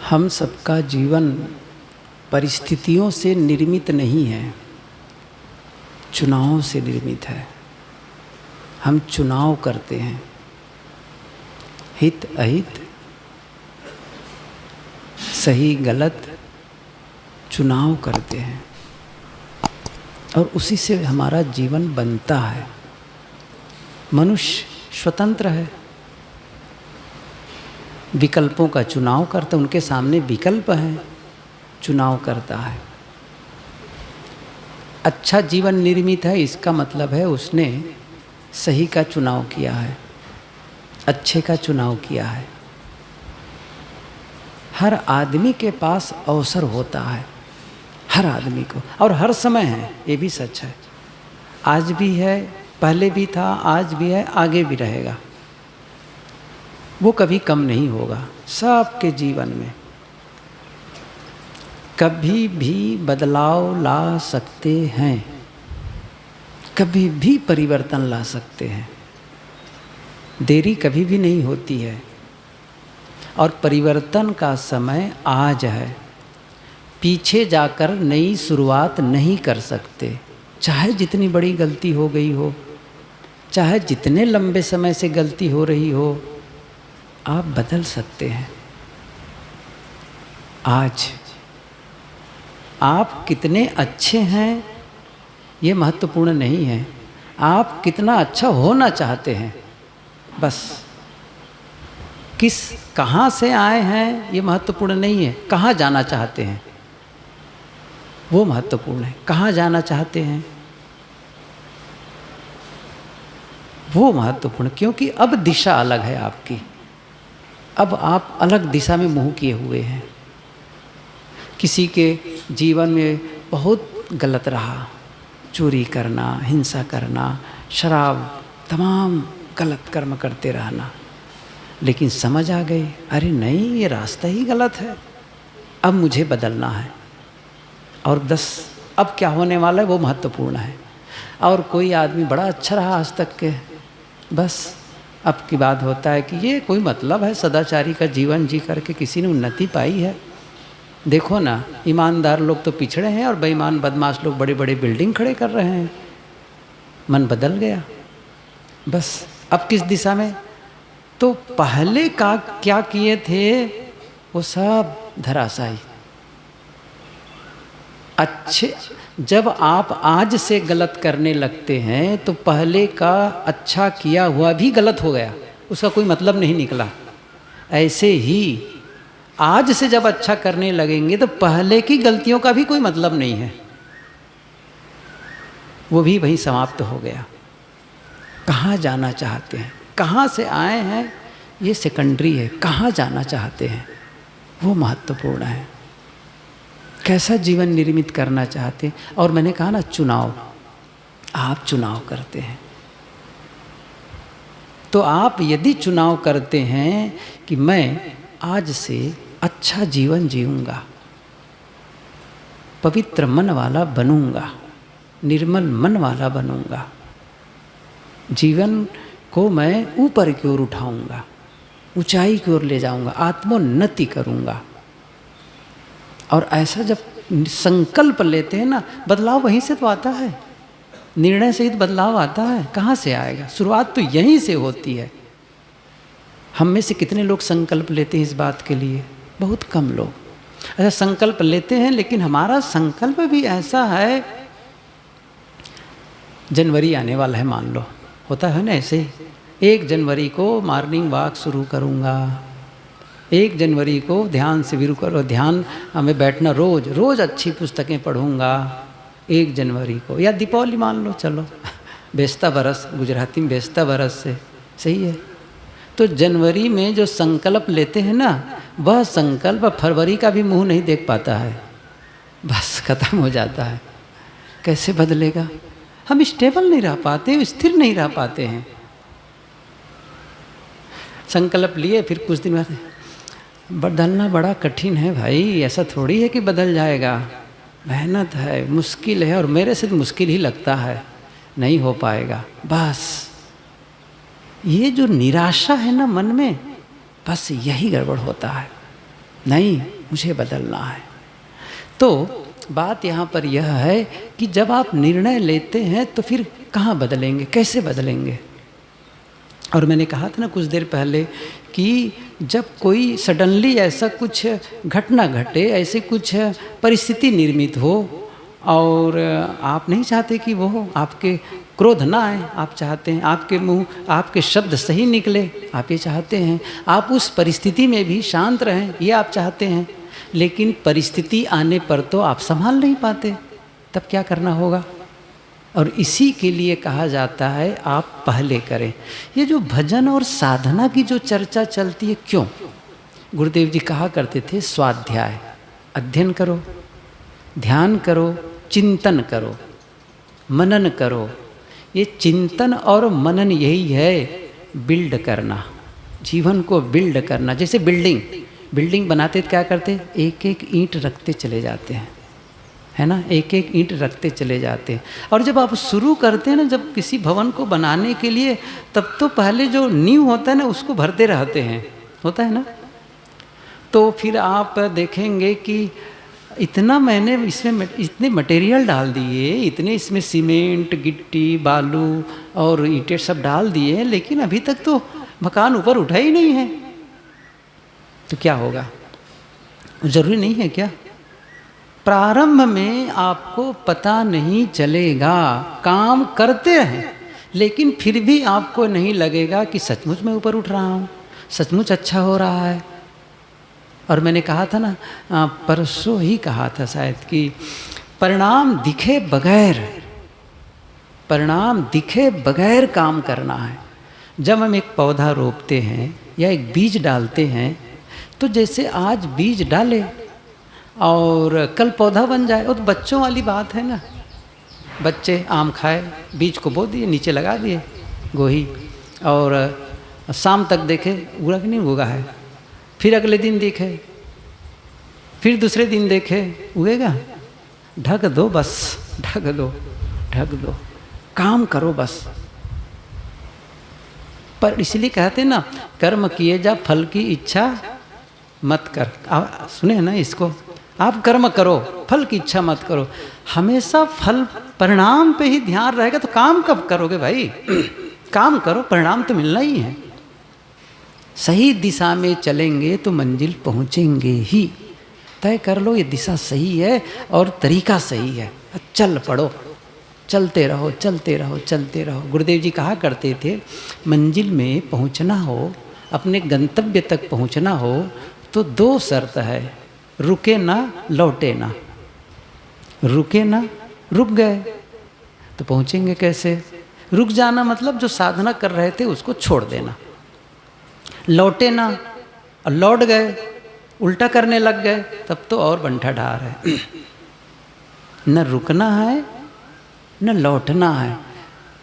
हम सबका जीवन परिस्थितियों से निर्मित नहीं है, चुनाव से निर्मित है। हम चुनाव करते हैं, हित अहित, सही गलत चुनाव करते हैं और उसी से हमारा जीवन बनता है। मनुष्य स्वतंत्र है, विकल्पों का चुनाव करता, उनके सामने विकल्प हैं, चुनाव करता है। अच्छा जीवन निर्मित है, इसका मतलब है उसने सही का चुनाव किया है, अच्छे का चुनाव किया है। हर आदमी के पास अवसर होता है, हर आदमी को, और हर समय है, ये भी सच है। आज भी है, पहले भी था, आज भी है, आगे भी रहेगा। वो कभी कम नहीं होगा। सबके जीवन में कभी भी बदलाव ला सकते हैं, कभी भी परिवर्तन ला सकते हैं। देरी कभी भी नहीं होती है और परिवर्तन का समय आज है। पीछे जाकर नई शुरुआत नहीं कर सकते, चाहे जितनी बड़ी गलती हो गई हो, चाहे जितने लंबे समय से गलती हो रही हो, आप बदल सकते हैं। आज आप कितने अच्छे हैं ये महत्वपूर्ण नहीं है, आप कितना अच्छा होना चाहते हैं। बस कहाँ से आए हैं ये महत्वपूर्ण नहीं है, कहाँ जाना चाहते हैं वो महत्वपूर्ण है। कहाँ जाना चाहते हैं वो महत्वपूर्ण, क्योंकि अब दिशा अलग है आपकी। अब आप अलग दिशा में मुँह किए हुए हैं। किसी के जीवन में बहुत गलत रहा, चोरी करना, हिंसा करना, शराब, तमाम गलत कर्म करते रहना, लेकिन समझ आ गई, अरे नहीं, ये रास्ता ही गलत है, अब मुझे बदलना है। और अब क्या होने वाला है वो महत्वपूर्ण है। और कोई आदमी बड़ा अच्छा रहा आज तक के, बस अब की बात होता है कि ये कोई मतलब है, सदाचारी का जीवन जी करके किसी ने उन्नति पाई है। देखो ना, ईमानदार लोग तो पिछड़े हैं और बेईमान बदमाश लोग बड़े बड़े बिल्डिंग खड़े कर रहे हैं। मन बदल गया। बस अब किस दिशा में? तो पहले का क्या किए थे वो सब धराशायी। अच्छे जब आप आज से गलत करने लगते हैं तो पहले का अच्छा किया हुआ भी गलत हो गया, उसका कोई मतलब नहीं निकला। ऐसे ही आज से जब अच्छा करने लगेंगे तो पहले की गलतियों का भी कोई मतलब नहीं है, वो भी वहीं समाप्त हो गया। कहाँ जाना चाहते हैं, कहाँ से आए हैं ये सेकेंडरी है, कहाँ जाना चाहते हैं वो महत्वपूर्ण है। कैसा जीवन निर्मित करना चाहते हैं। और मैंने कहा ना, चुनाव, आप चुनाव करते हैं। तो आप यदि चुनाव करते हैं कि मैं आज से अच्छा जीवन जीऊँगा, पवित्र मन वाला बनूँगा, निर्मल मन वाला बनूँगा, जीवन को मैं ऊपर की ओर उठाऊँगा, ऊंचाई की ओर ले जाऊँगा, आत्मोन्नति करूँगा। और ऐसा जब संकल्प लेते हैं ना, बदलाव वहीं से तो आता है, निर्णय सहित बदलाव आता है। कहाँ से आएगा? शुरुआत तो यहीं से होती है। हम में से कितने लोग संकल्प लेते हैं इस बात के लिए? बहुत कम लोग। अच्छा, संकल्प लेते हैं, लेकिन हमारा संकल्प भी ऐसा है, जनवरी आने वाला है मान लो, होता है ना ऐसे ही, 1 जनवरी को मॉर्निंग वॉक शुरू करूँगा, 1 जनवरी को ध्यान से शुरू करो, ध्यान में बैठना, रोज़ रोज़ अच्छी पुस्तकें पढ़ूँगा 1 जनवरी को, या दीपावली मान लो, चलो बेस्ता बरस, गुजराती में बेस्ता बरस से सही है। तो जनवरी में जो संकल्प लेते हैं ना, वह संकल्प फरवरी का भी मुंह नहीं देख पाता है, बस खत्म हो जाता है। कैसे बदलेगा? हम स्टेबल नहीं रह पाते, स्थिर नहीं रह पाते हैं। संकल्प लिए, फिर कुछ दिन बाद बदलना बड़ा कठिन है भाई, ऐसा थोड़ी है कि बदल जाएगा, मेहनत है, मुश्किल है, और मेरे से तो मुश्किल ही लगता है, नहीं हो पाएगा। बस ये जो निराशा है ना मन में, बस यही गड़बड़ होता है। नहीं, मुझे बदलना है। तो बात यहाँ पर यह है कि जब आप निर्णय लेते हैं तो फिर कहाँ बदलेंगे, कैसे बदलेंगे। और मैंने कहा था ना कुछ देर पहले कि जब कोई सडनली ऐसा कुछ घटना घटे, ऐसे कुछ परिस्थिति निर्मित हो और आप नहीं चाहते कि वो आपके क्रोध ना आए, आप चाहते हैं आपके मुंह आपके शब्द सही निकले, आप ये चाहते हैं, आप उस परिस्थिति में भी शांत रहें, ये आप चाहते हैं। लेकिन परिस्थिति आने पर तो आप संभाल नहीं पाते, तब क्या करना होगा। और इसी के लिए कहा जाता है आप पहले करें। ये जो भजन और साधना की जो चर्चा चलती है, क्यों? गुरुदेव जी कहा करते थे स्वाध्याय, अध्ययन करो, ध्यान करो, चिंतन करो, मनन करो। ये चिंतन और मनन यही है बिल्ड करना, जीवन को बिल्ड करना। जैसे बिल्डिंग बनाते क्या करते, एक एक ईंट रखते चले जाते हैं, है ना, एक एक ईंट रखते चले जाते हैं। और जब आप शुरू करते हैं ना, जब किसी भवन को बनाने के लिए, तब तो पहले जो नींव होता है ना उसको भरते रहते हैं, होता है ना। तो फिर आप देखेंगे कि इतना मैंने इसमें इतने मटेरियल डाल दिए, इतने इसमें सीमेंट, गिट्टी, बालू और ईंटें सब डाल दिए, लेकिन अभी तक तो मकान ऊपर उठा ही नहीं है। तो क्या होगा? जरूरी नहीं है क्या? प्रारंभ में आपको पता नहीं चलेगा, काम करते हैं लेकिन फिर भी आपको नहीं लगेगा कि सचमुच मैं ऊपर उठ रहा हूँ, सचमुच अच्छा हो रहा है। और मैंने कहा था ना, परसों ही कहा था शायद, कि परिणाम दिखे बगैर काम करना है। जब हम एक पौधा रोपते हैं या एक बीज डालते हैं, तो जैसे आज बीज डाले और कल पौधा बन जाए, वो तो बच्चों वाली बात है ना। बच्चे आम खाए, बीज को बो दिए, नीचे लगा दिए गोही, और शाम तक देखे उगा कि नहीं उगा है, फिर अगले दिन देखे, फिर दूसरे दिन देखे, उगेगा? ढक दो बस, ढक दो, काम करो बस। पर इसलिए कहते हैं ना, कर्म किए जा फल की इच्छा मत कर। सुने ना इसको, आप कर्म करो, फल की इच्छा मत करो। हमेशा फल परिणाम पे ही ध्यान रहेगा तो काम कब करोगे भाई? काम करो, परिणाम तो मिलना ही है। सही दिशा में चलेंगे तो मंजिल पहुंचेंगे ही। तय कर लो ये दिशा सही है और तरीका सही है, चल पड़ो, चलते रहो, चलते रहो, चलते रहो। गुरुदेव जी कहा करते थे, मंजिल में पहुंचना हो, अपने गंतव्य तक पहुंचना हो तो दो शर्त है, रुके ना, लौटे ना। रुके ना, रुक गए तो पहुंचेंगे कैसे? रुक जाना मतलब जो साधना कर रहे थे उसको छोड़ देना। लौटे ना और लौट गए, उल्टा करने लग गए, तब तो और बंठा ढार है। न रुकना है न लौटना है,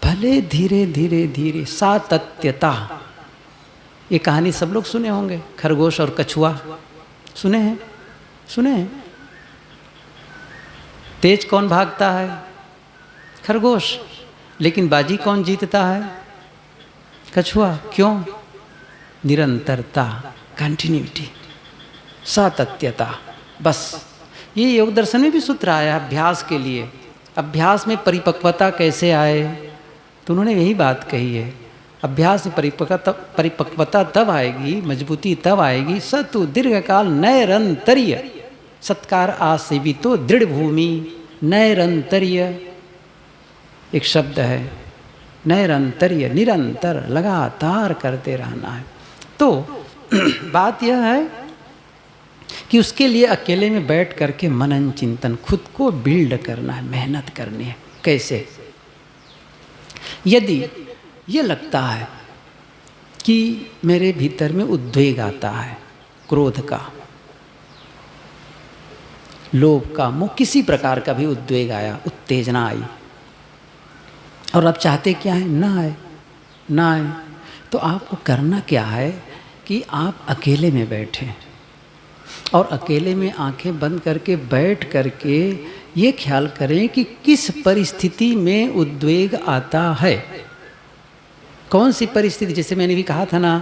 भले धीरे धीरे धीरे। सातत्यता, ये कहानी सब लोग सुने होंगे, खरगोश और कछुआ सुने हैं? तेज कौन भागता है? खरगोश। लेकिन बाजी कौन जीतता है? कछुआ। क्यों? निरंतरता, कंटिन्यूटी, सातत्यता। बस ये योग दर्शन में भी सूत्र आया अभ्यास के लिए। अभ्यास में परिपक्वता कैसे आए, तो उन्होंने यही बात कही है। अभ्यास में परिपक्वता तब आएगी, मजबूती तब आएगी, सतु दीर्घकाल नैरंतर्य सत्कार आसेवितो दृढ़ भूमि। नैरंतर्य एक शब्द है, नैरंतर्य, निरंतर, लगातार करते रहना है। तो बात यह है कि उसके लिए अकेले में बैठ करके मनन चिंतन, खुद को बिल्ड करना है, मेहनत करनी है। कैसे? यदि ये लगता है कि मेरे भीतर में उद्वेग आता है, क्रोध का, लोभ का, मोह, किसी प्रकार का भी उद्वेग आया, उत्तेजना आई, और आप चाहते क्या है? ना आए, तो आपको करना क्या है कि आप अकेले में बैठें और अकेले में आंखें बंद करके बैठ करके ये ख्याल करें कि किस परिस्थिति में उद्वेग आता है। कौन सी परिस्थिति, जैसे मैंने भी कहा था ना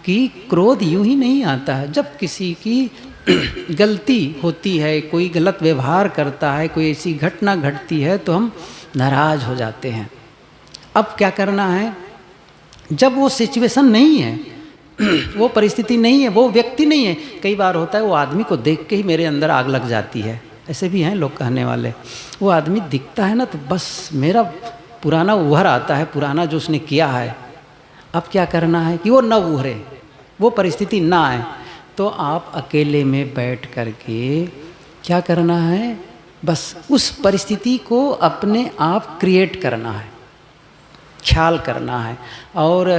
कि क्रोध यूं ही नहीं आता है। जब किसी की गलती होती है, कोई गलत व्यवहार करता है, कोई ऐसी घटना घटती है तो हम नाराज़ हो जाते हैं। अब क्या करना है, जब वो सिचुएशन नहीं है, वो परिस्थिति नहीं है, वो व्यक्ति नहीं है, कई बार होता है वो आदमी को देख के ही मेरे अंदर आग लग जाती है। ऐसे भी हैं लोग कहने वाले, वो आदमी दिखता है ना तो बस मेरा पुराना उभर आता है, पुराना जो उसने किया है। अब क्या करना है कि वो न उभरे, वो परिस्थिति ना आए। तो आप अकेले में बैठ कर के क्या करना है, बस उस परिस्थिति को अपने आप क्रिएट करना है, ख्याल करना है और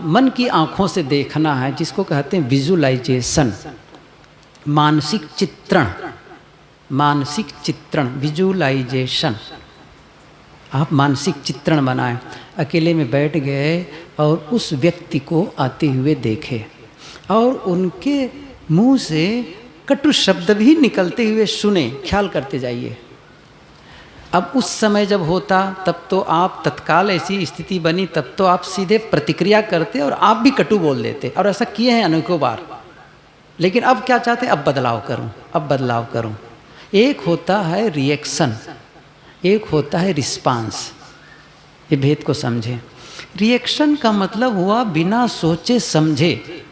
मन की आँखों से देखना है, जिसको कहते हैं विजुअलाइजेशन, मानसिक चित्रण। मानसिक चित्रण, विजुअलाइजेशन, आप मानसिक चित्रण बनाएं। अकेले में बैठ गए और उस व्यक्ति को आते हुए देखे और उनके मुंह से कटु शब्द भी निकलते हुए सुने, ख्याल करते जाइए। अब उस समय जब होता तब तो आप तत्काल ऐसी स्थिति बनी, तब तो आप सीधे प्रतिक्रिया करते और आप भी कटु बोल देते, और ऐसा किए हैं अनेकों बार। लेकिन अब क्या चाहते हैं, अब बदलाव करूं, अब बदलाव करूं। एक होता है रिएक्शन, एक होता है रिस्पांस। ये भेद को समझें। रिएक्शन का मतलब हुआ बिना सोचे समझे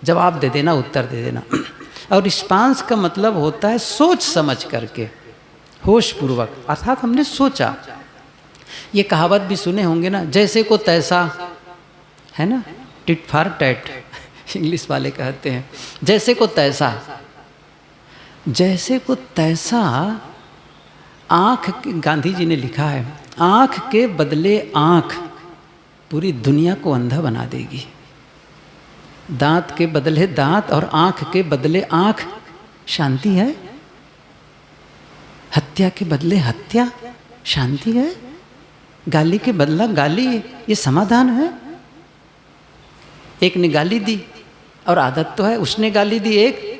जवाब दे देना, उत्तर दे देना। और रिस्पांस का मतलब होता है सोच समझ करके, होश पूर्वक, अर्थात हमने सोचा। ये कहावत भी सुने होंगे ना, जैसे को तैसा, है ना, टिट फॉर टैट, इंग्लिश वाले कहते हैं, जैसे को तैसा। जैसे को तैसा, आँख, गांधी जी ने लिखा है, आँख के बदले आँख पूरी दुनिया को अंधा बना देगी। दांत के बदले दांत और आँख के बदले आँख शांति है। हत्या के बदले हत्या शांति है। गाली के बदला गाली, ये समाधान है। एक ने गाली दी और आदत तो है, उसने गाली दी एक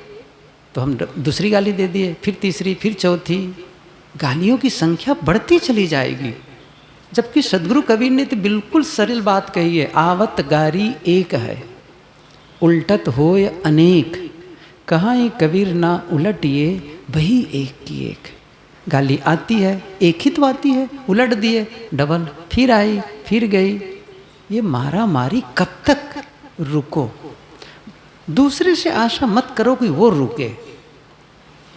तो हम दूसरी गाली दे दिए, फिर तीसरी, फिर चौथी। गालियों की संख्या बढ़ती चली जाएगी। जबकि सदगुरु कबीर ने तो बिल्कुल सरल बात कही है, आवत गारी एक है, उल्टत होय अनेक, कहाँ कबीर ना उलटिए वही एक की एक। गाली आती है, एक ही तो आती है, उलट दिए डबल, फिर आई फिर गई। ये मारा मारी कब तक रुको। दूसरे से आशा मत करो कि वो रुके।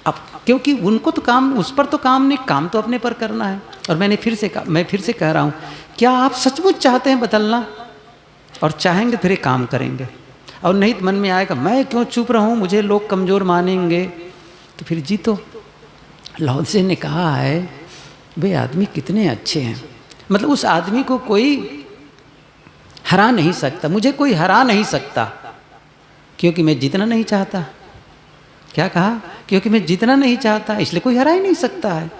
अब क्योंकि उनको तो काम, उस पर तो काम नहीं, काम तो अपने पर करना है। और मैं फिर से कह रहा हूँ, क्या आप सचमुच चाहते हैं बदलना? और चाहेंगे फिर ये काम करेंगे, और नहीं तो मन में आएगा मैं क्यों चुप रहूँ, मुझे लोग कमज़ोर मानेंगे, तो फिर जीतो। लाओ त्से ने कहा है, वे आदमी कितने अच्छे हैं, मतलब उस आदमी को कोई हरा नहीं सकता, मुझे कोई हरा नहीं सकता, क्योंकि मैं जीतना नहीं चाहता। क्या कहा? क्योंकि मैं जीतना नहीं चाहता, इसलिए कोई हरा ही नहीं सकता है।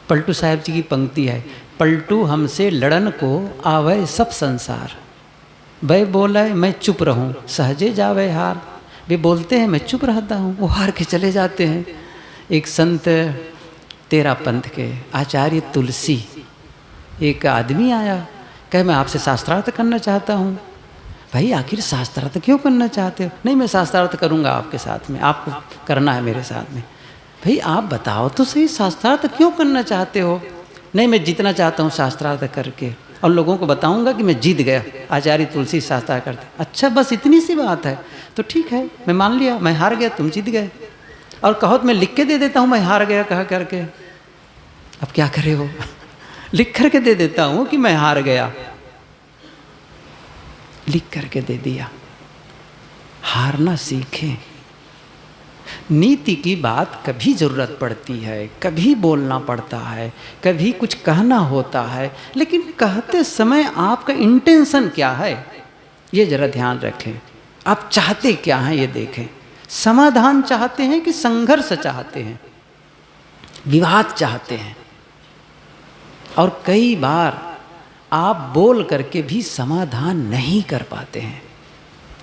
पलटू साहब जी की पंक्ति है, पलटू हमसे लड़न को आवे सब संसार, वे बोले मैं चुप रहूं सहजे जावे हार। वे बोलते हैं मैं चुप रहता हूँ, वो हार के चले जाते हैं। एक संत तेरा पंथ के आचार्य तुलसी, एक आदमी आया, कहे मैं आपसे शास्त्रार्थ करना चाहता हूँ। भाई आखिर शास्त्रार्थ क्यों करना चाहते हो? नहीं मैं शास्त्रार्थ करूँगा आपके साथ में, आपको करना है मेरे साथ में। भाई आप बताओ तो सही, शास्त्रार्थ क्यों करना चाहते हो? नहीं मैं जीतना चाहता हूँ शास्त्रार्थ करके, और लोगों को बताऊँगा कि मैं जीत गया, आचार्य तुलसी शास्त्रार्थ करते। अच्छा बस इतनी सी बात है, तो ठीक है मैं मान लिया, मैं हार गया, तुम जीत गए। और कहो तो मैं लिख के दे देता हूँ मैं हार गया कह करके। अब क्या करे वो लिख करके दे देता हूँ कि मैं हार गया, लिख करके दे दिया। हारना सीखें। नीति की बात कभी ज़रूरत पड़ती है, कभी बोलना पड़ता है, कभी कुछ कहना होता है, लेकिन कहते समय आपका इंटेंशन क्या है ये ज़रा ध्यान रखें। आप चाहते क्या हैं ये देखें। समाधान चाहते हैं कि संघर्ष चाहते हैं, विवाद चाहते हैं? और कई बार आप बोल करके भी समाधान नहीं कर पाते हैं।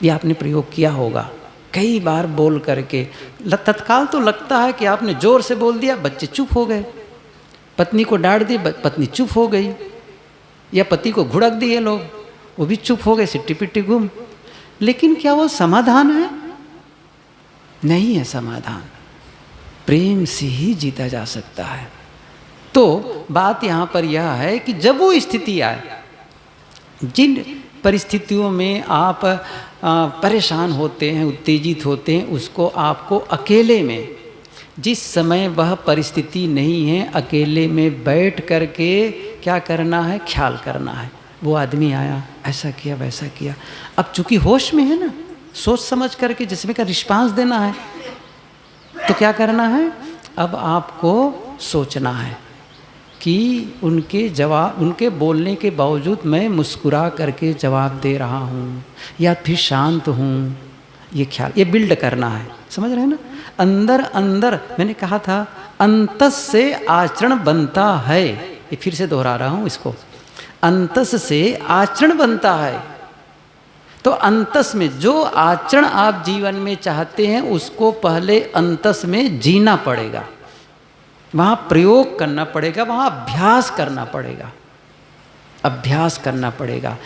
ये आपने प्रयोग किया होगा, कई बार बोल करके तत्काल तो लगता है कि आपने जोर से बोल दिया, बच्चे चुप हो गए, पत्नी को डांट दी, पत्नी चुप हो गई, या पति को घुड़क दिए लोग, वो भी चुप हो गए, सिट्टी पिट्टी घूम। लेकिन क्या वो समाधान है? नहीं है समाधान। प्रेम से ही जीता जा सकता है। तो बात यहाँ पर यह है कि जब वो स्थिति आए, जिन परिस्थितियों में आप परेशान होते हैं, उत्तेजित होते हैं, उसको आपको अकेले में, जिस समय वह परिस्थिति नहीं है, अकेले में बैठ करके क्या करना है, ख्याल करना है। वो आदमी आया, ऐसा किया वैसा किया। अब चूंकि होश में है ना, सोच समझ करके जिसमें का रिस्पांस देना है, तो क्या करना है, अब आपको सोचना है कि उनके बोलने के बावजूद मैं मुस्कुरा करके जवाब दे रहा हूँ या फिर शांत हूँ। ये ख्याल, ये बिल्ड करना है। समझ रहे हैं ना? अंदर अंदर मैंने कहा था, अंतस से आचरण बनता है। ये फिर से दोहरा रहा हूँ इसको, अंतस से आचरण बनता है। तो अंतस में जो आचरण आप जीवन में चाहते हैं, उसको पहले अंतस में जीना पड़ेगा, वहाँ प्रयोग करना पड़ेगा, वहाँ अभ्यास करना पड़ेगा, अभ्यास करना पड़ेगा।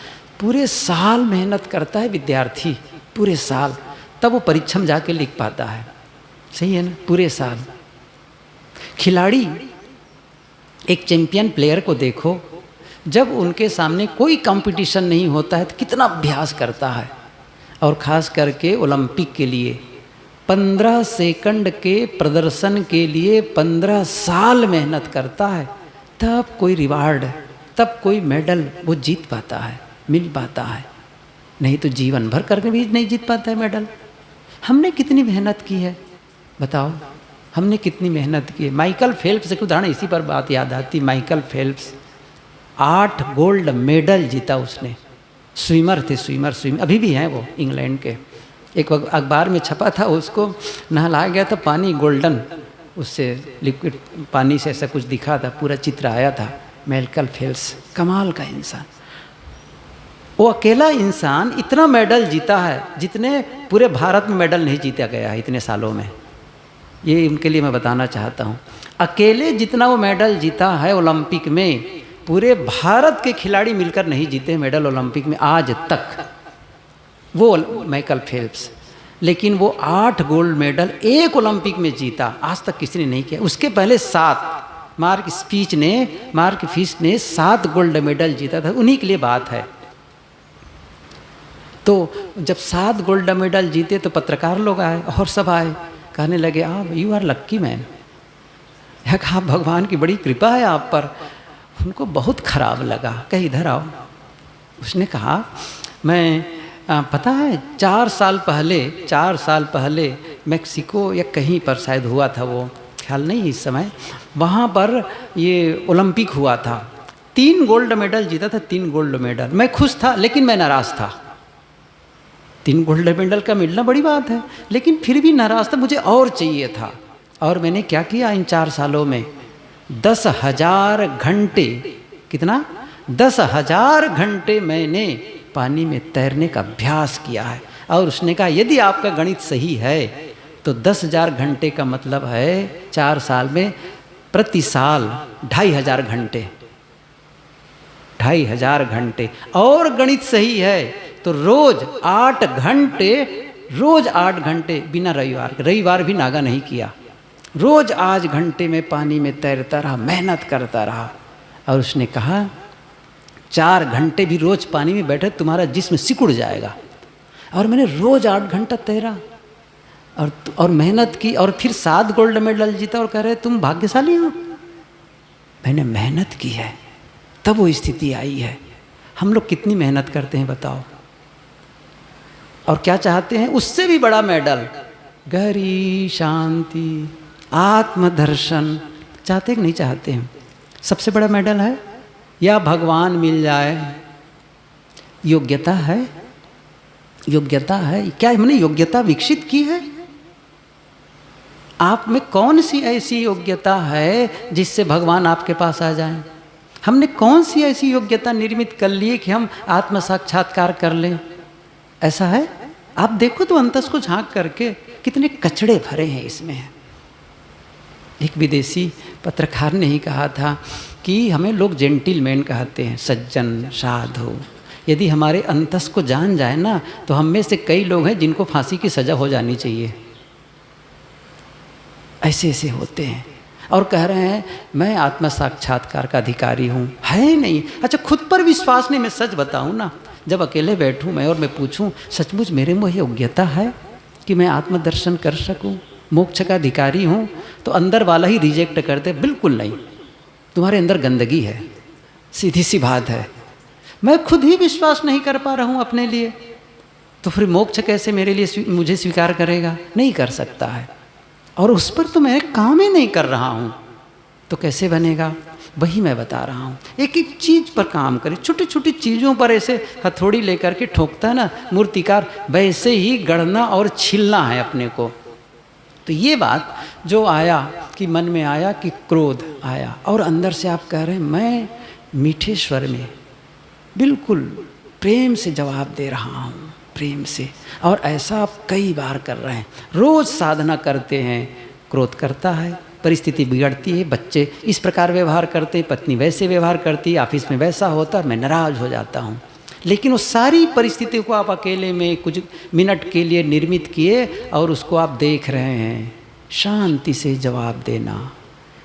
पूरे साल मेहनत करता है विद्यार्थी, पूरे साल, तब वो परीक्षा में जाके लिख पाता है। सही है ना? पूरे साल। खिलाड़ी, एक चैंपियन प्लेयर को देखो, जब उनके सामने कोई कंपटीशन नहीं होता है तो कितना अभ्यास करता है। और ख़ास करके ओलंपिक के लिए 15 सेकंड के प्रदर्शन के लिए 15 साल मेहनत करता है, तब कोई रिवार्ड, तब कोई मेडल वो जीत पाता है, मिल पाता है। नहीं तो जीवन भर करके भी नहीं जीत पाता है मेडल। हमने कितनी मेहनत की है बताओ, हमने कितनी मेहनत की है। माइकल फेल्प्स के उदाहरण, इसी पर बात याद आती। माइकल फेल्प्स 8 गोल्ड मेडल जीता उसने। स्विमर थे, स्विमर अभी भी हैं वो, इंग्लैंड के। एक अखबार में छपा था, उसको नहलाया गया था, पानी गोल्डन, उससे लिक्विड पानी से ऐसा कुछ दिखा था, पूरा चित्र आया था। माइकल फेल्प्स कमाल का इंसान, वो अकेला इंसान इतना मेडल जीता है जितने पूरे भारत में मेडल नहीं जीता गया है इतने सालों में। ये उनके लिए मैं बताना चाहता हूँ, अकेले जितना वो मेडल जीता है ओलंपिक में, पूरे भारत के खिलाड़ी मिलकर नहीं जीते मेडल ओलंपिक में आज तक, वो माइकल फेल्प्स। लेकिन वो 8 गोल्ड मेडल एक ओलंपिक में जीता, आज तक किसी ने नहीं किया। उसके पहले 7, मार्क फिश ने 7 गोल्ड मेडल जीता था, उन्हीं के लिए बात है। तो जब 7 गोल्ड मेडल जीते तो पत्रकार लोग आए और सब आए, कहने लगे आप यू आर लक्की मैन, कहा भगवान की बड़ी कृपा है आप पर। उनको बहुत खराब लगा, कहीं इधर आओ। उसने कहा मैं पता है 4 साल पहले मेक्सिको या कहीं पर शायद हुआ था, वो ख्याल नहीं इस समय, वहाँ पर ये ओलंपिक हुआ था, 3 गोल्ड मेडल जीता था, 3 गोल्ड मेडल। मैं खुश था लेकिन मैं नाराज़ था। 3 गोल्ड मेडल का मिलना बड़ी बात है, लेकिन फिर भी नाराज़ था, मुझे और चाहिए था। और मैंने क्या किया इन 4 सालों में, 10,000 घंटे, कितना, 10,000 घंटे मैंने पानी में तैरने का अभ्यास किया है। और उसने कहा यदि आपका गणित सही है तो 10,000 घंटे का मतलब है 4 साल में प्रति साल 2,500 घंटे, 2,500 घंटे। और गणित सही है तो रोज 8 घंटे बिना रविवार भी नागा नहीं किया, रोज 8 घंटे में पानी में तैरता रहा, मेहनत करता रहा। और उसने कहा 4 घंटे भी रोज पानी में बैठे तुम्हारा जिस्म सिकुड़ जाएगा। और मैंने रोज 8 घंटा तैरा और मेहनत की, और फिर 7 गोल्ड मेडल जीता, और कह रहे तुम भाग्यशाली हो। मैंने मेहनत की है तब वो स्थिति आई है। हम लोग कितनी मेहनत करते हैं बताओ, और क्या चाहते हैं, उससे भी बड़ा मेडल, गहरी शांति, आत्मदर्शन चाहते कि नहीं चाहते हैं? सबसे बड़ा मेडल है या भगवान मिल जाए, योग्यता है, योग्यता है। क्या हमने योग्यता विकसित की है? आप में कौन सी ऐसी योग्यता है जिससे भगवान आपके पास आ जाए? हमने कौन सी ऐसी योग्यता निर्मित कर ली कि हम आत्म साक्षात्कार कर लें? ऐसा है? आप देखो तो अंतस को झांक करके कितने कचड़े भरे हैं इसमें। एक विदेशी पत्रकार ने ही कहा था कि हमें लोग जेंटिलमैन कहते हैं, सज्जन, साधु, यदि हमारे अंतस को जान जाए ना, तो हम में से कई लोग हैं जिनको फांसी की सज़ा हो जानी चाहिए। ऐसे ऐसे होते हैं और कह रहे हैं मैं आत्म साक्षात्कार का अधिकारी हूँ, है नहीं। अच्छा, खुद पर विश्वास नहीं। मैं सच बताऊँ ना, जब अकेले बैठूँ मैं और मैं पूछूँ सचमुच मेरे में योग्यता है कि मैं आत्मदर्शन कर सकूँ, मोक्ष का अधिकारी हूँ, तो अंदर वाला ही रिजेक्ट कर दे, बिल्कुल नहीं, तुम्हारे अंदर गंदगी है, सीधी सी बात है। मैं खुद ही विश्वास नहीं कर पा रहा हूँ अपने लिए, तो फिर मोक्ष कैसे मेरे लिए मुझे स्वीकार करेगा? नहीं कर सकता है। और उस पर तो मैं काम ही नहीं कर रहा हूँ, तो कैसे बनेगा? वही मैं बता रहा हूँ। एक एक चीज़ पर काम करें, छोटी छोटी चीज़ों पर ऐसे हथौड़ी लेकर के ठोकता है ना मूर्तिकार, वैसे ही गढ़ना और छिलना है अपने को। तो ये बात जो आया कि मन में आया कि क्रोध आया, और अंदर से आप कह रहे हैं मैं मीठे स्वर में बिल्कुल प्रेम से जवाब दे रहा हूँ, प्रेम से। और ऐसा आप कई बार कर रहे हैं, रोज़ साधना करते हैं, क्रोध करता है, परिस्थिति बिगड़ती है, बच्चे इस प्रकार व्यवहार करते, पत्नी वैसे व्यवहार करती, ऑफिस में वैसा होता, मैं नाराज़ हो जाता हूँ। लेकिन उस सारी परिस्थिति को आप अकेले में कुछ मिनट के लिए निर्मित किए और उसको आप देख रहे हैं। शांति से जवाब देना,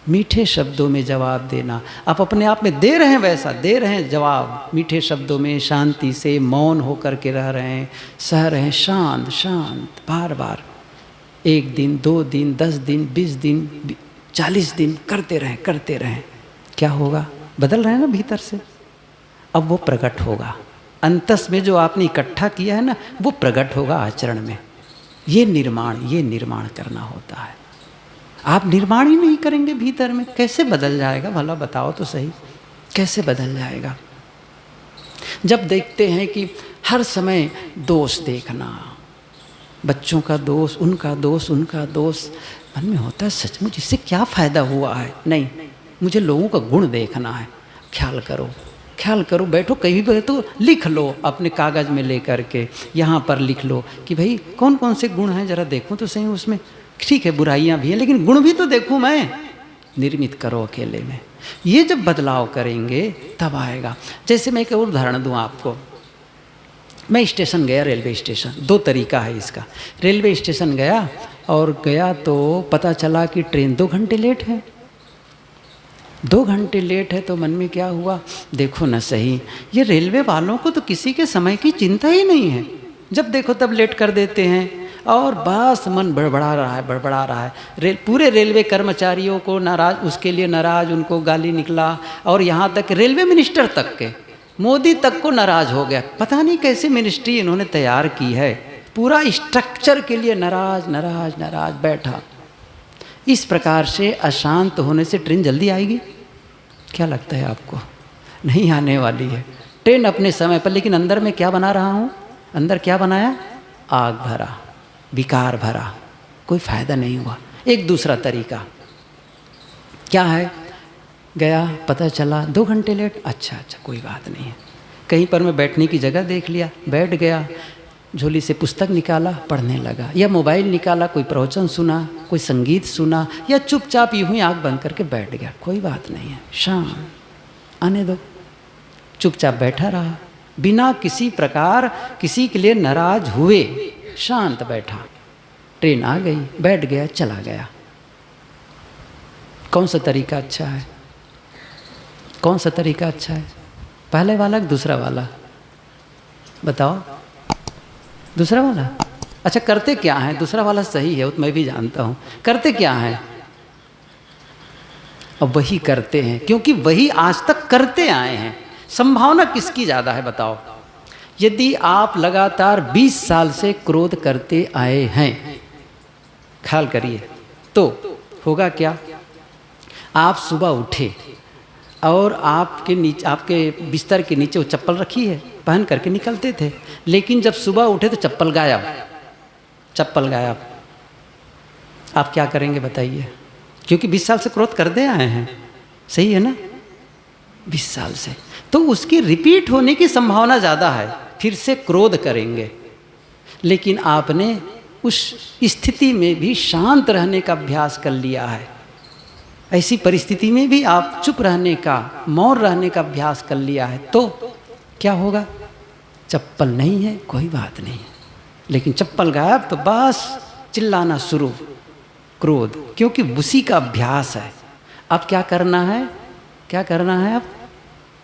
मीठे शब्दों में जवाब देना, आप अपने आप में दे रहे हैं, वैसा दे रहे हैं जवाब, मीठे शब्दों में शांति से मौन होकर के रह रहे हैं, सह रहे हैं, शांत शांत, बार बार 1 दिन 2 दिन 10 दिन 20 दिन 40 दिन करते रहें। क्या होगा? बदल रहे हैं ना भीतर से। अब वो प्रकट होगा, अंतस में जो आपने इकट्ठा किया है ना, वो प्रकट होगा आचरण में। ये निर्माण करना होता है। आप निर्माण ही नहीं करेंगे भीतर में, कैसे बदल जाएगा? भला बताओ तो सही, कैसे बदल जाएगा? जब देखते हैं कि हर समय दोष देखना, बच्चों का दोष, उनका दोष, मन में होता है सचमुच इससे क्या फ़ायदा हुआ है? नहीं, मुझे लोगों का गुण देखना है। ख्याल करो, बैठो, कहीं भी तो लिख लो अपने कागज़ में लेकर के, यहाँ पर लिख लो कि भाई कौन कौन से गुण हैं, ज़रा देखूँ तो सही उसमें। ठीक है, बुराइयाँ भी हैं, लेकिन गुण भी तो देखूँ मैं। निर्मित करो अकेले में। ये जब बदलाव करेंगे तब आएगा। जैसे मैं एक और उदाहरण दूँ आपको। मैं स्टेशन गया, रेलवे स्टेशन, 2 तरीका है इसका। रेलवे स्टेशन गया तो पता चला कि ट्रेन 2 घंटे लेट है। 2 घंटे लेट है तो मन में क्या हुआ, देखो न सही, ये रेलवे वालों को तो किसी के समय की चिंता ही नहीं है, जब देखो तब लेट कर देते हैं। और बस मन बड़बड़ा रहा है। पूरे रेलवे कर्मचारियों को नाराज़, उसके लिए नाराज़, उनको गाली निकला, और यहाँ तक रेलवे मिनिस्टर तक के, मोदी तक को नाराज़ हो गया। पता नहीं कैसे मिनिस्ट्री इन्होंने तैयार की है, पूरा स्ट्रक्चर के लिए नाराज बैठा। इस प्रकार से अशांत होने से ट्रेन जल्दी आएगी? क्या लगता है आपको? नहीं आने वाली है ट्रेन अपने समय पर। लेकिन अंदर में क्या बना रहा हूँ? अंदर क्या बनाया? आग भरा, विकार भरा, कोई फ़ायदा नहीं हुआ। एक दूसरा तरीका क्या है? गया, पता चला 2 घंटे लेट, अच्छा कोई बात नहीं है। कहीं पर मैं बैठने की जगह देख लिया, बैठ गया, झोली से पुस्तक निकाला, पढ़ने लगा, या मोबाइल निकाला, कोई प्रवचन सुना, कोई संगीत सुना, या चुपचाप यूं ही आँख बंद करके बैठ गया, कोई बात नहीं है, शांत, आने दो। चुपचाप बैठा रहा, बिना किसी प्रकार किसी के लिए नाराज हुए, शांत बैठा। ट्रेन आ गई, बैठ गया, चला गया। कौन सा तरीका अच्छा है? कौन सा तरीका अच्छा है? पहले वाला कि दूसरा वाला? बताओ। दूसरा वाला? अच्छा, करते क्या है? दूसरा वाला सही है, वो तो मैं भी जानता हूँ। करते क्या है? अब वही करते हैं, क्योंकि वही आज तक करते आए हैं। संभावना किसकी ज़्यादा है बताओ? यदि आप लगातार 20 साल से क्रोध करते आए हैं, ख्याल करिए, तो होगा क्या? आप सुबह उठे और आपके नीचे, आपके बिस्तर के नीचे वो चप्पल रखी है, पहन करके निकलते थे, लेकिन जब सुबह उठे तो चप्पल गायब। आप क्या करेंगे बताइए? क्योंकि 20 साल से क्रोध करते आए हैं, सही है ना? 20 साल से, तो उसकी रिपीट होने की संभावना ज़्यादा है, फिर से क्रोध करेंगे। लेकिन आपने उस स्थिति में भी शांत रहने का अभ्यास कर लिया है, ऐसी परिस्थिति में भी आप चुप रहने का, मौन रहने का अभ्यास कर लिया है, तो क्या होगा? चप्पल नहीं है कोई बात नहीं, लेकिन चप्पल गायब तो बस चिल्लाना शुरू, क्रोध, क्योंकि उसी का अभ्यास है। अब क्या करना है, क्या करना है अब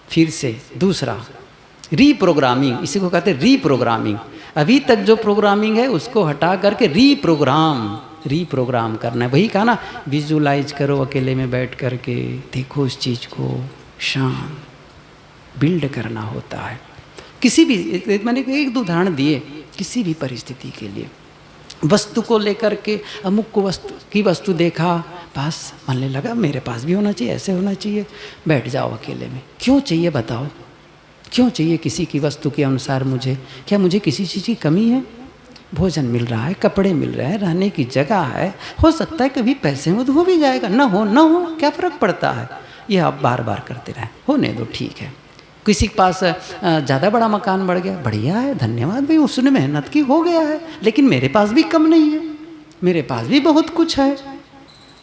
फिर से दूसरा रीप्रोग्रामिंग, इसी को कहते हैं रीप्रोग्रामिंग। अभी तक जो प्रोग्रामिंग है उसको हटा करके रीप्रोग्राम करना है। वही कहा ना, विजुलाइज करो अकेले में बैठ करके, देखो उस चीज़ को, शांत बिल्ड करना होता है। किसी भी, मैंने एक दो उदाहरण दिए, किसी भी परिस्थिति के लिए, वस्तु को लेकर के अमुक को वस्तु देखा, बस मन में लगा मेरे पास भी होना चाहिए, ऐसे होना चाहिए, बैठ जाओ अकेले में। क्यों चाहिए बताओ, क्यों चाहिए किसी की वस्तु के अनुसार मुझे? क्या मुझे किसी चीज़ की कमी है? भोजन मिल रहा है, कपड़े मिल रहे हैं, रहने की जगह है, हो सकता है कभी पैसे में तो हो भी जाएगा, ना हो क्या फ़र्क पड़ता है? ये आप बार बार करते रहें, होने दो, ठीक है। किसी के पास ज़्यादा बड़ा मकान बढ़ गया, बढ़िया है, धन्यवाद भाई, उसने मेहनत की, हो गया है, लेकिन मेरे पास भी कम नहीं है, मेरे पास भी बहुत कुछ है।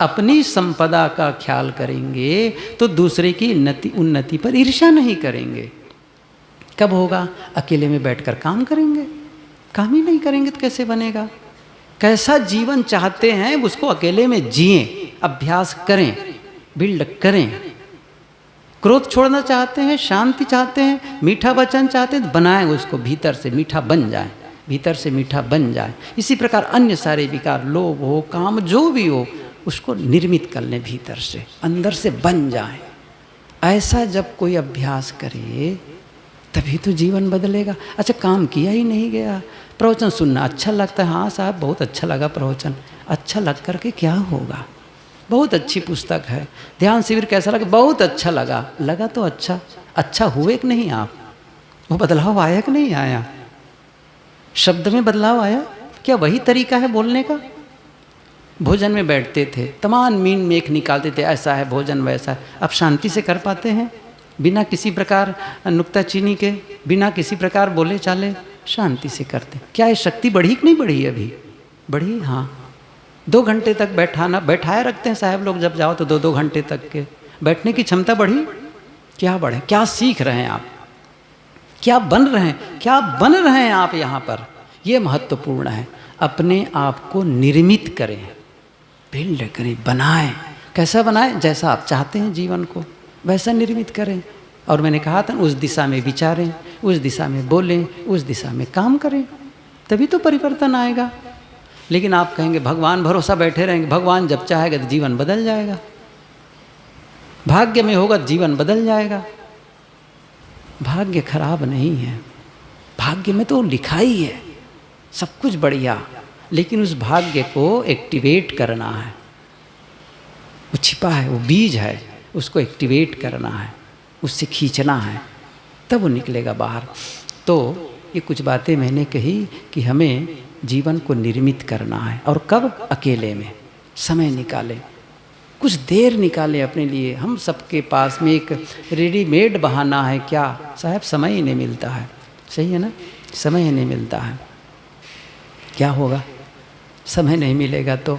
अपनी संपदा का ख्याल करेंगे तो दूसरे की उन्नति पर ईर्ष्या नहीं करेंगे। कब होगा? अकेले में बैठकर काम करेंगे। काम ही नहीं करेंगे तो कैसे बनेगा? कैसा जीवन चाहते हैं उसको अकेले में जिएं, अभ्यास करें, बिल्ड करें। क्रोध छोड़ना चाहते हैं, शांति चाहते हैं, मीठा वचन चाहते हैं, तो बनाएं उसको, भीतर से मीठा बन जाए, भीतर से मीठा बन जाए। इसी प्रकार अन्य सारे विकार, लोभ हो, काम, जो भी हो, उसको निर्मित कर लें, भीतर से, अंदर से बन जाए। ऐसा जब कोई अभ्यास करे तभी तो जीवन बदलेगा। अच्छा, काम किया ही नहीं गया, प्रवचन सुनना अच्छा लगता है, हाँ साहब बहुत अच्छा लगा प्रवचन, अच्छा लग करके क्या होगा? बहुत अच्छी पुस्तक है, ध्यान शिविर कैसा लगा? बहुत अच्छा लगा तो अच्छा हुए कि नहीं आप? वो बदलाव आया कि नहीं आया? शब्द में बदलाव आया क्या? वही तरीका है बोलने का। भोजन में बैठते थे, तमाम मीन मेख निकालते थे, ऐसा है भोजन, वैसा है। अब शांति से कर पाते हैं, बिना किसी प्रकार नुक्ताचीनी के, बिना किसी प्रकार बोले चाले, शांति से करते। क्या ये शक्ति बढ़ी कि नहीं बढ़ी? अभी बढ़ी, हाँ। 2 घंटे तक बैठाए रखते हैं साहब लोग, जब जाओ तो 2-2 घंटे तक के बैठने की क्षमता बढ़ी? क्या बढ़े? क्या सीख रहे हैं आप? क्या बन रहे हैं आप यहाँ पर? ये महत्वपूर्ण है। अपने आप को निर्मित करें, बिल्ड करें, बनाएं। कैसा बनाएं? जैसा आप चाहते हैं जीवन को, वैसा निर्मित करें। और मैंने कहा था, उस दिशा में विचारें, उस दिशा में बोलें, उस दिशा में काम करें, तभी तो परिवर्तन आएगा। लेकिन आप कहेंगे भगवान भरोसा बैठे रहेंगे, भगवान जब चाहेगा तो जीवन बदल जाएगा, भाग्य में होगा जीवन बदल जाएगा। भाग्य खराब नहीं है, भाग्य में तो लिखा ही है सब कुछ बढ़िया, लेकिन उस भाग्य को एक्टिवेट करना है। वो छिपा है, वो बीज है, उसको एक्टिवेट करना है, उससे खींचना है, तब वो निकलेगा बाहर। तो ये कुछ बातें मैंने कही कि हमें जीवन को निर्मित करना है। और कब? अकेले में समय निकालें, कुछ देर निकालें अपने लिए। हम सबके पास में एक रेडीमेड बहाना है, क्या साहब? समय ही नहीं मिलता है। सही है ना? समय ही नहीं मिलता है। क्या होगा? समय नहीं मिलेगा तो,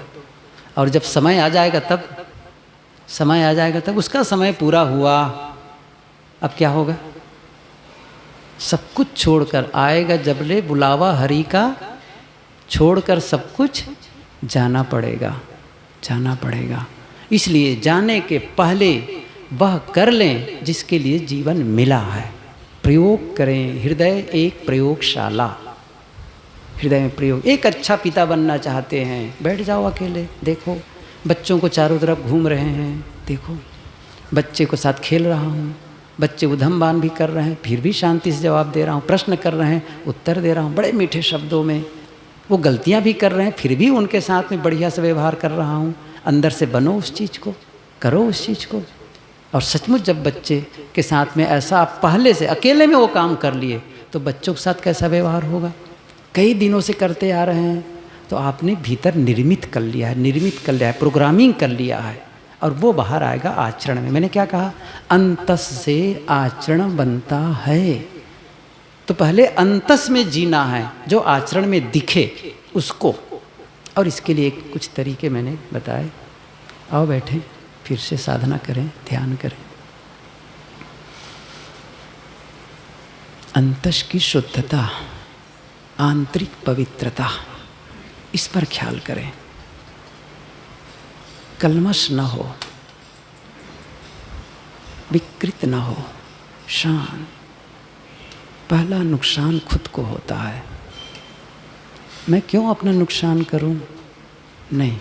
और जब समय आ जाएगा तब उसका समय पूरा हुआ, अब क्या होगा? सब कुछ छोड़कर आएगा जब ले बुलावा हरि का, छोड़कर सब कुछ जाना पड़ेगा। इसलिए जाने के पहले वह कर लें जिसके लिए जीवन मिला है। प्रयोग करें, हृदय एक प्रयोगशाला, हृदय में प्रयोग। एक अच्छा पिता बनना चाहते हैं, बैठ जाओ अकेले, देखो बच्चों को चारों तरफ घूम रहे हैं, देखो बच्चे को साथ खेल रहा हूँ, बच्चे उधमबान भी कर रहे हैं, फिर भी शांति से जवाब दे रहा हूँ, प्रश्न कर रहे हैं, उत्तर दे रहा हूँ बड़े मीठे शब्दों में। वो गलतियाँ भी कर रहे हैं, फिर भी उनके साथ में बढ़िया से व्यवहार कर रहा हूँ। अंदर से बनो उस चीज़ को, करो उस चीज़ को। और सचमुच जब बच्चे के साथ में ऐसा आप पहले से अकेले में वो काम कर लिए, तो बच्चों के साथ कैसा व्यवहार होगा? कई दिनों से करते आ रहे हैं, तो आपने भीतर निर्मित कर लिया है, प्रोग्रामिंग कर लिया है, और वो बाहर आएगा आचरण में। मैंने क्या कहा? अंतस से आचरण बनता है। तो पहले अंतस में जीना है, जो आचरण में दिखे उसको। और इसके लिए कुछ तरीके मैंने बताए। आओ बैठें, फिर से साधना करें, ध्यान करें। अंतस की शुद्धता, आंतरिक पवित्रता, इस पर ख्याल करें। कल्मश न हो, विकृत न हो, शांत। पहला नुकसान खुद को होता है। मैं क्यों अपना नुकसान करूं? नहीं,